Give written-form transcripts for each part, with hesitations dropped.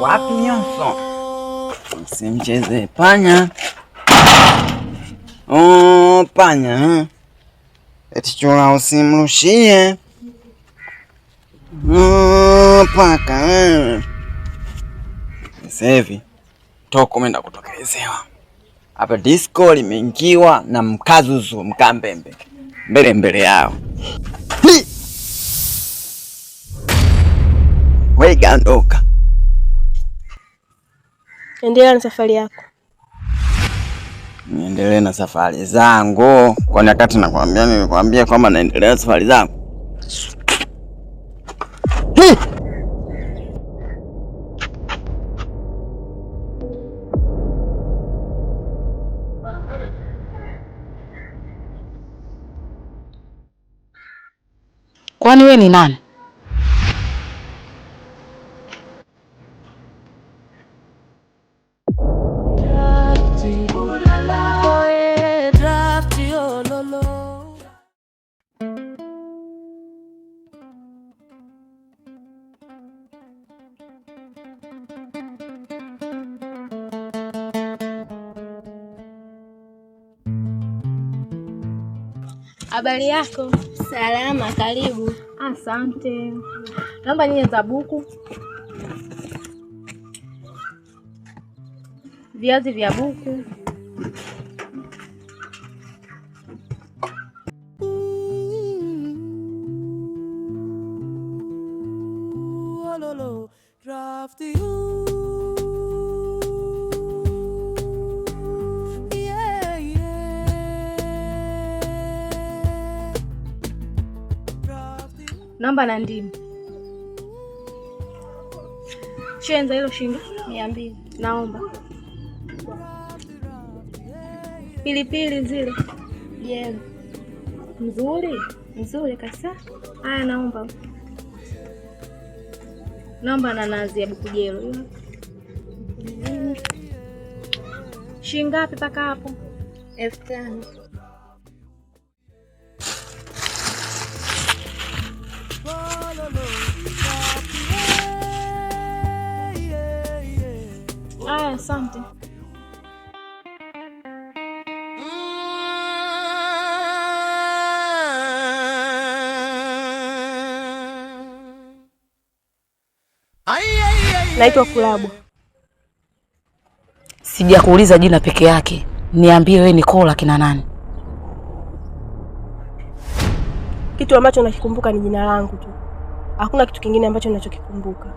wapi nyonso? Usimcheze panya. Panya. Eti chura usimrushie. Paka. Sasa hivi toko umeenda kutokezewa. Hapa disco limeingiwa na mkazuzu mkambembe. Mbele yao. Wewe gandoka. Endelea na safari yako. Niendelee na safari zangu. Kwa wakati nilikwambia kwamba naendelea na safari zangu. Kwani wewe ni nani? Habari yako? Salama, karibu. Asante. Naomba nyinyi za buku. Viazi vya buku. Namba na ndimu. Chenza hilo shilingi 200. Naomba. Pilipili zile. Je, Nzuri? nzuri kabisa. Haya naomba. Naomba na nazi ya bukujelo hiyo. Shilingi ngapi paka hapo? 5,000. Aya, asante. Naitwa Kulabwa. Sijakuuliza jina peke yake. Niambie wewe ni Kola kina nani? Kitu ambacho nakikumbuka ni jina langu tu. Hakuna kitu kingine ambacho ninachokikumbuka.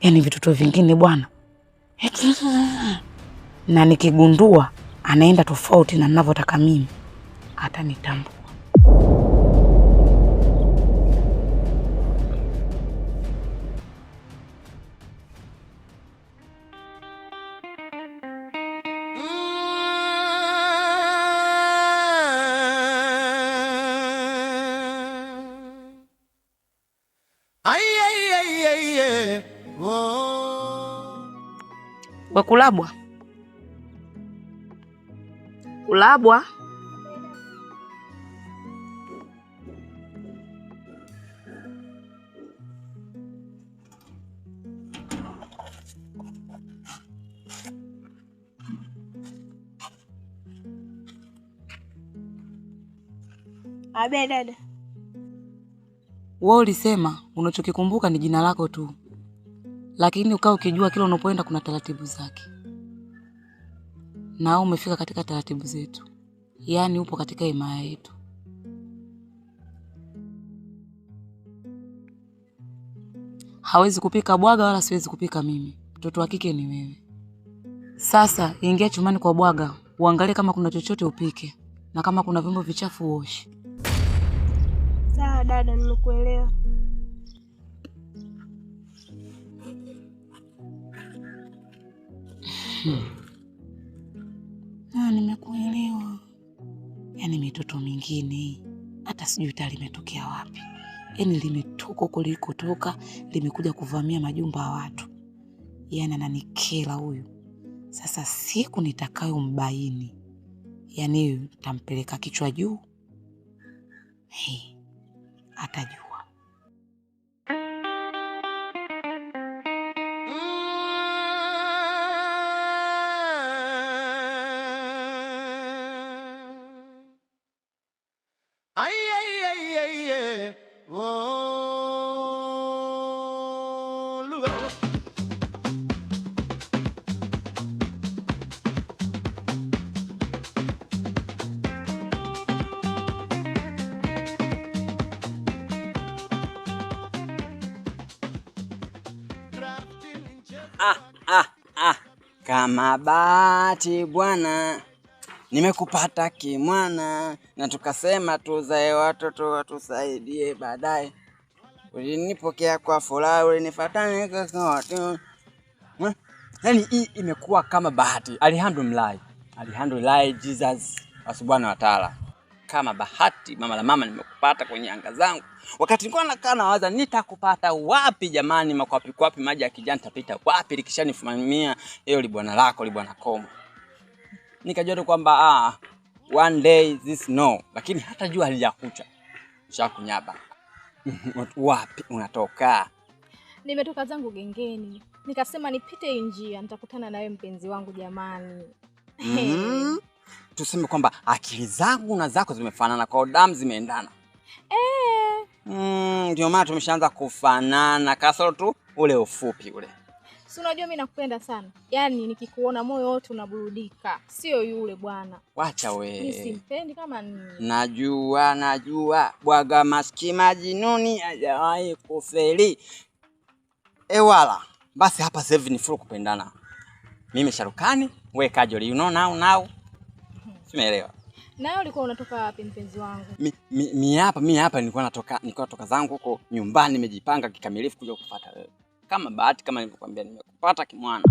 Yaani vitoto vingine bwana. Na nikigundua anaenda tofauti na ninavyotaka mimi, atanitambua. We Kulabwa. Kulabwa. Abe dada. Wewe ulisema unachokikumbuka ni jina lako tu. Lakini ukao ukijua kila unapoenda kuna taratibu zake. Na umefika katika taratibu zetu. Yaani upo katika himaya yetu. Hawezi kupika Bwaga wala siwezi kupika mimi. Mtoto wa kike ni wewe. Sasa ingia chumani kwa Bwaga, uangalie kama kuna chochote upike na kama kuna vyombo vichafu uoshe. Sawa dada, nimekuelewa. Nimekuelewa. Yaani mitoto mingine hata sijui tali limetokea wapi. Yaani limetoka huko kulikotoka limekuja kuvamia majumba ya watu. Yaani ananikela huyu. Sasa siku nitakayombaini, yaani nitampeleka kichwa juu. Atajua. Kama bahati bwana, nimekupata kimwana, na tukasema tuzae watoto watusaidie baadaye. Ulinipokea kwa furaha, ulinifuata kwa watu. Yaani hii imekuwa kama bahati. Alhamdulillah Jesus Subhanahu wa Ta'ala. Kama bahati mama la mama nimekupata kwenye anga zangu. Wakati nilikuwa nakaa nawaza nitakupata wapi jamani, makwapi maji ya kijani tapita wapi likishanifumania hiyo libwana lako libwana komo. Nikajua tu kwamba one day this no, lakini hata jua halijakucha. Shakunyaba. Wapi unatoka? Nimetoka zangu gengeni. Nikasema nipite njia nitakutana na wewe mpenzi wangu jamani. Tuseme kwamba akili zangu na zako zimefanana, kwa damu zimeendana. Ndio maana tumeshaanza kufanana, kasoro tu ule ufupi ule. Si unajua mimi nakupenda sana. Yaani nikikuona moyo wote unaburudika. Sio yule bwana. Wacha we. Mimi simpendi kama nini. Najua. Bwaga maski majinuni hajawahi kufeli. Wala. Basi hapa sasa hivi ni full kupendana. Mimi Sharukani, wewe Kajoli, you know now. Simeelewa. Nawe ulikuwa unatoka wapi mpenzi wangu? Mimi hapa nilikuwa natoka zangu huko nyumbani, nimejipanga kikamilifu kuja kukufuata wewe. Kama bahati kama nilivyokuambia nimekupata kimwana.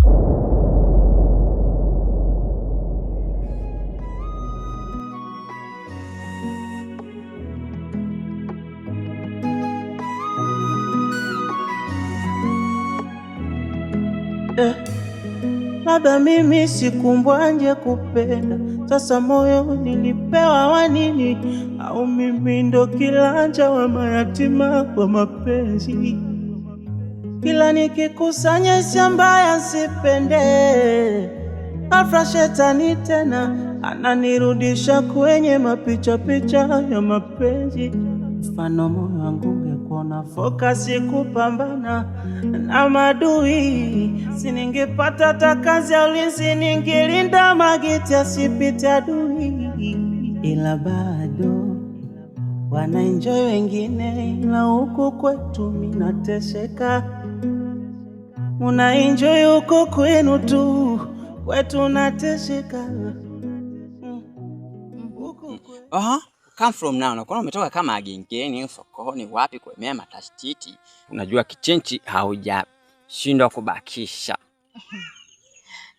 Labda mimi sikumbwanje kupenda, sasa moyo nilipewa wanini? Au mimi ndo kilanja wa mayatima wa mapenzi? Kila nikikusanya hisia mbaya sipende, ghafla shetani tena ananirudisha kwenye mapicha ya mapenzi. Mfano moyo wangu ungekuwa na focus kupambana na madui, si ningepata hata kazi ya ulinzi, ningelinda mageti asipite adui. Ila bado wanaenjoy wengine, ila huku kwetu mimi nateseka. Unaenjoy huko kwenu tu, kwetu nateseka. Come from now. Nakuona umetoka kama agengeni, sokoni, wapi kuemea matashtiti. Unajua kichenchi haujashindwa kubakisha.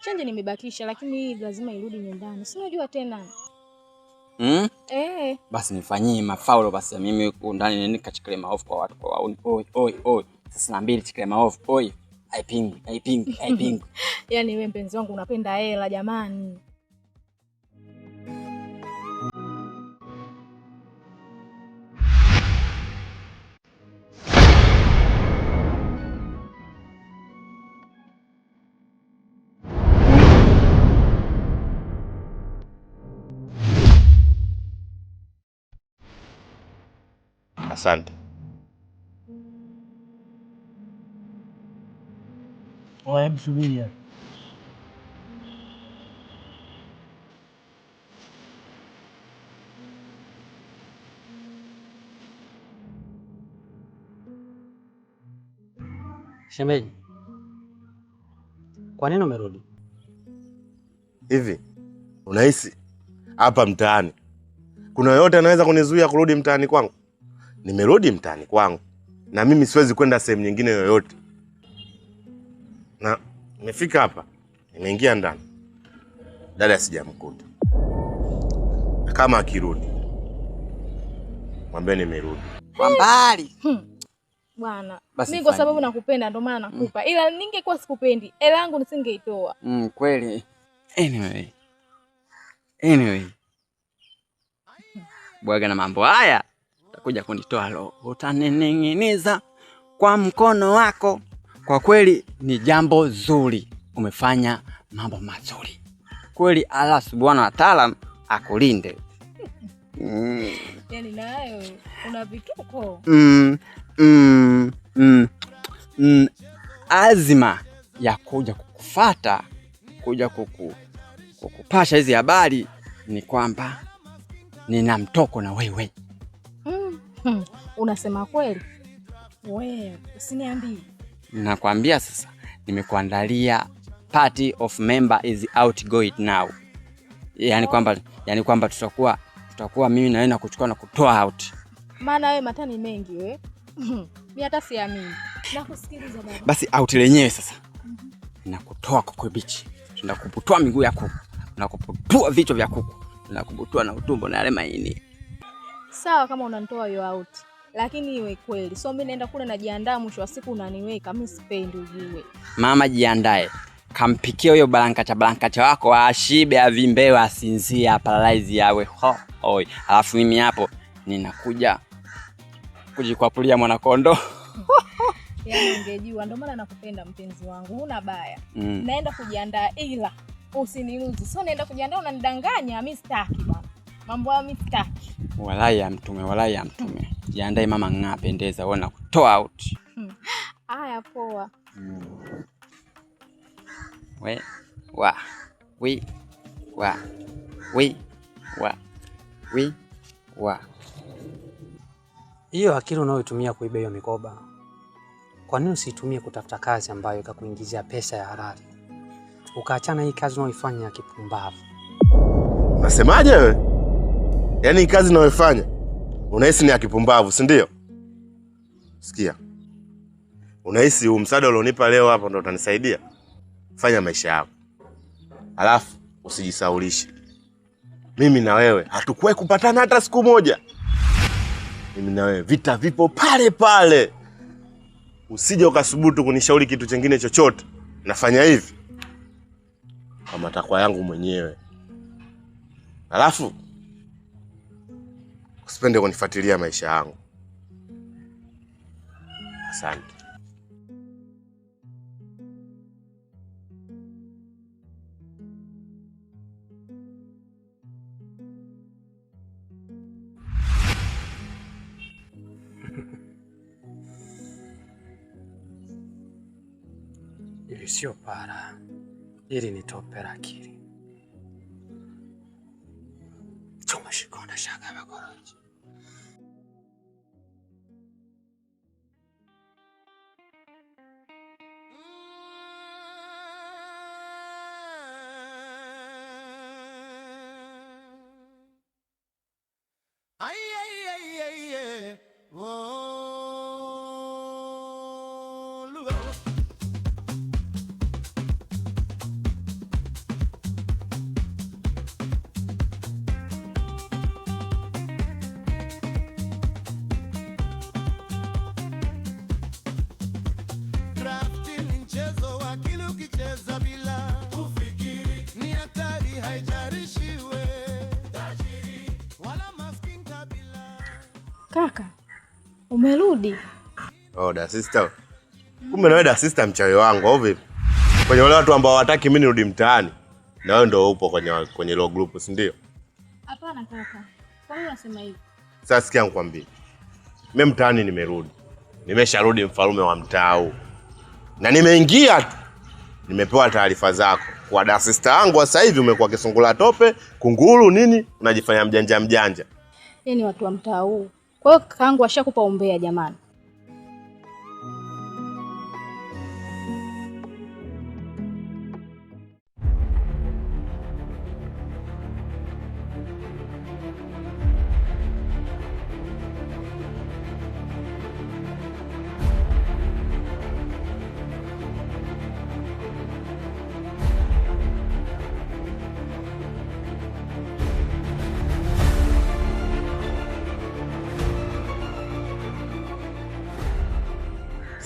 Chenji nimebakisha, lakini lazima irudi nyumbani. Si unajua tena. Basi nifanyie mafaulo basi mimi huko ndani nini kachikile maovu kwa watu kwa wauni. Oi. Sasa na mbili chikile maovu. Oi. I ping. Yaani wewe mpenzi wangu unapenda hela jamani. Asante. Wewe msubiria. Shemeji, kwa nini umerudi? Hivi, unahisi hapa mtaani kuna yote anaweza kunizuia kurudi mtaani kwangu? Nimerudi mtaani kwangu na mimi siwezi kwenda sehemu nyingine yoyote. Na nimefika hapa, nimeingia ndani. Dada sijamkuta. Kama akirudi, mwambie nimerudi. Kwa mbali. Bwana, Basi mimi kwa fanya. sababu nakupenda ndio maana nakupa. Ila ningekuwa sikupendi, hela yangu nisingeitoa. Kweli. Anyway. Bwaga na mambo haya utakuja kunitoa roho. Utanining'iniza kwa mkono wako. Kwa kweli ni jambo zuri. Umefanya mambo mazuri. Kweli Allah Subhanahu wa Ta'ala akulinde. Yaani nayo una vituko. Azima ya kuja kukufuata, kuja kukupasha hizi habari ni kwamba nina mtoko na wewe. Unasema kweli? Wewe usiniambie. Nakwambia sasa, nimekuandalia party of member is outgoing now. Yaani kwamba tutakuwa mimi na wewe na kuchukua na kutoa out. Maana wewe matani mengi wewe. Mimi hata siamini. Nakusikiliza baba. Basi out lenyewe sasa. Nakutoa kwa beach. Tunakuputua miguu ya kuku. Tunakuputua vichwa vya kuku. Tunakuputua na utumbo na yale maini. Sawa kama unanitoa hiyo out. Lakini iwe kweli. So mimi naenda kule najiandaa, mwisho wa siku unaniweka. Mimi sipendi ujue. Mama jiandae. Kampikie huyo balankacha wako ashibe, avimbewe, asinzie, paralyze yawe. Oi. Alafu mimi hapo ninakuja kujikwapulia mwanakondo. Yaani ungejua, ndio maana nakupenda mpenzi wangu. Huna baya. Naenda kujiandaa ila usiniuzi. So naenda kujiandaa unanidanganya, mimi sitaki bwana. Mambo hayo mimi sitaki. Walai ya mtume. Jiandae mama, ngapendeza uona kutoa out. Haya poa. Hiyo akili unayotumia kuiba hiyo mikoba, kwa nini usitumie kutafuta kazi ambayo ikakuingizia pesa ya halali? Ukaachana hii kazi unayoifanya ya kipumbavu. Unasemaje wewe? Yaani kazi unayoifanya unahisi ni ya kipumbavu, si ndio? Sikia. Unahisi huu msaada ulionipa leo hapa ndio utanisaidia? Fanya maisha yako. Alafu usijisaulishe. Mimi na wewe hatukuwahi kupatana hata siku moja. Mimi na wewe vita vipo pale pale. Usije ukasubutu kunishauri kitu kingine chochote. Nafanya hivi kwa matakwa yangu mwenyewe. Alafu usipende kunifuatilia maisha yangu. Asante. Ili sio para, ili ni tope la akili. Choma shikonda shaka bakoroji. Kaka, umerudi? Oh, da sister. Kumbe na wewe da sister mchawi wangu au vipi? Kwenye wale watu ambao hawataki mimi nirudi mtaani. Na wewe ndio upo kwenye lo group, si ndio? Hapana kaka. Kwa nini unasema hivi? Sasa sikia nikwambie. Mimi mtaani nimerudi. Nimesharudi mfalme wa mtaa huu. Na nimeingia tu. Nimepewa taarifa zako. Kwa da sister yangu sasa hivi umekuwa kisungula tope, kunguru nini? Unajifanya mjanja. Yaani watu wa mtaa huu. Kwa hiyo kakaangu ashakupa umbea jamani.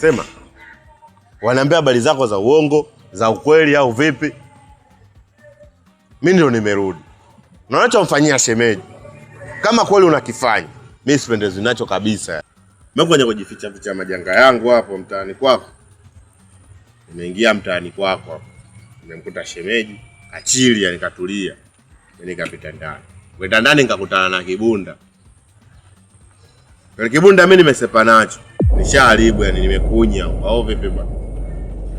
Sema. Wanaambia habari zako za uongo, za ukweli au vipi? Mimi ndio nimerudi. Na unachomfanyia shemeji, kama kweli unakifanya, mimi sipendezwi nacho kabisa. Mimi kwenye kujificha ficha majanga yangu hapo mtaani kwako. Nimeingia mtaani kwako hapo. Nimemkuta shemeji, kachilia nikatulia. Mimi nikapita ndani. Kwenda ndani nikakutana na kibunda. Kwa kibunda mimi nimesepa nacho. Nishaharibu yani nimekunya au vipi bwana?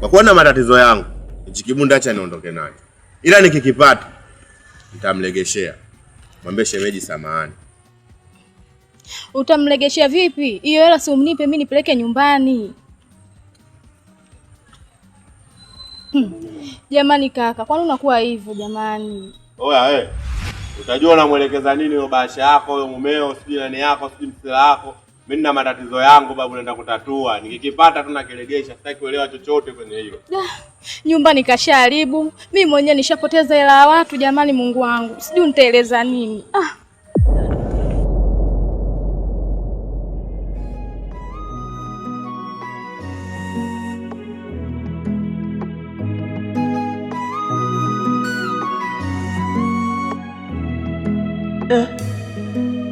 Kwa kuwa na matatizo yangu, hichi kibunda acha niondoke nacho. Ila nikikipata nitamlegeshea. Mwambie shemeji samahani. Utamlegeshea vipi? Hiyo hela si umnipe mimi nipeleke nyumbani. Jamani kaka, kwani unakuwa hivyo jamani? Oya utajua unamuelekeza nini hiyo bahasha yako, huyo mumeo, sijui nani yako, sijui msela yako. Mimi nina matatizo yangu babu, naenda kutatua. Nikikipata tu nakiregesha, sitaki kuelewa chochote kwenye hilo. Nyumba nikashaharibu. Mimi mwenyewe nishapoteza hela ya watu jamani, Mungu wangu. Sijui nitaeleza nini.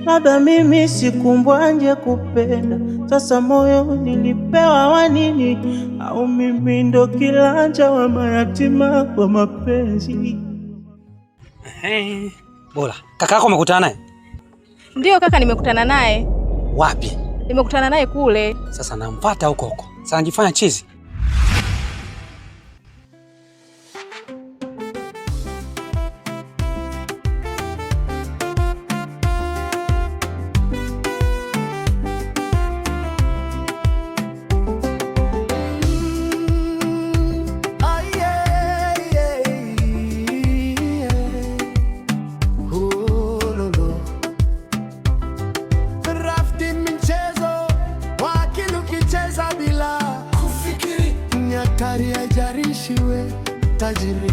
Labda mimi sikumbwanje kupenda, sasa moyo nilipewa wa nini? Au mimi ndo kilanja wa mayatima wa mapenzi? Bora kaka yako umekutana naye? Ndio kaka, nimekutana naye. Wapi? Nimekutana naye kule. Sasa nampata huko. Sasa anajifanya chizi. Tajiri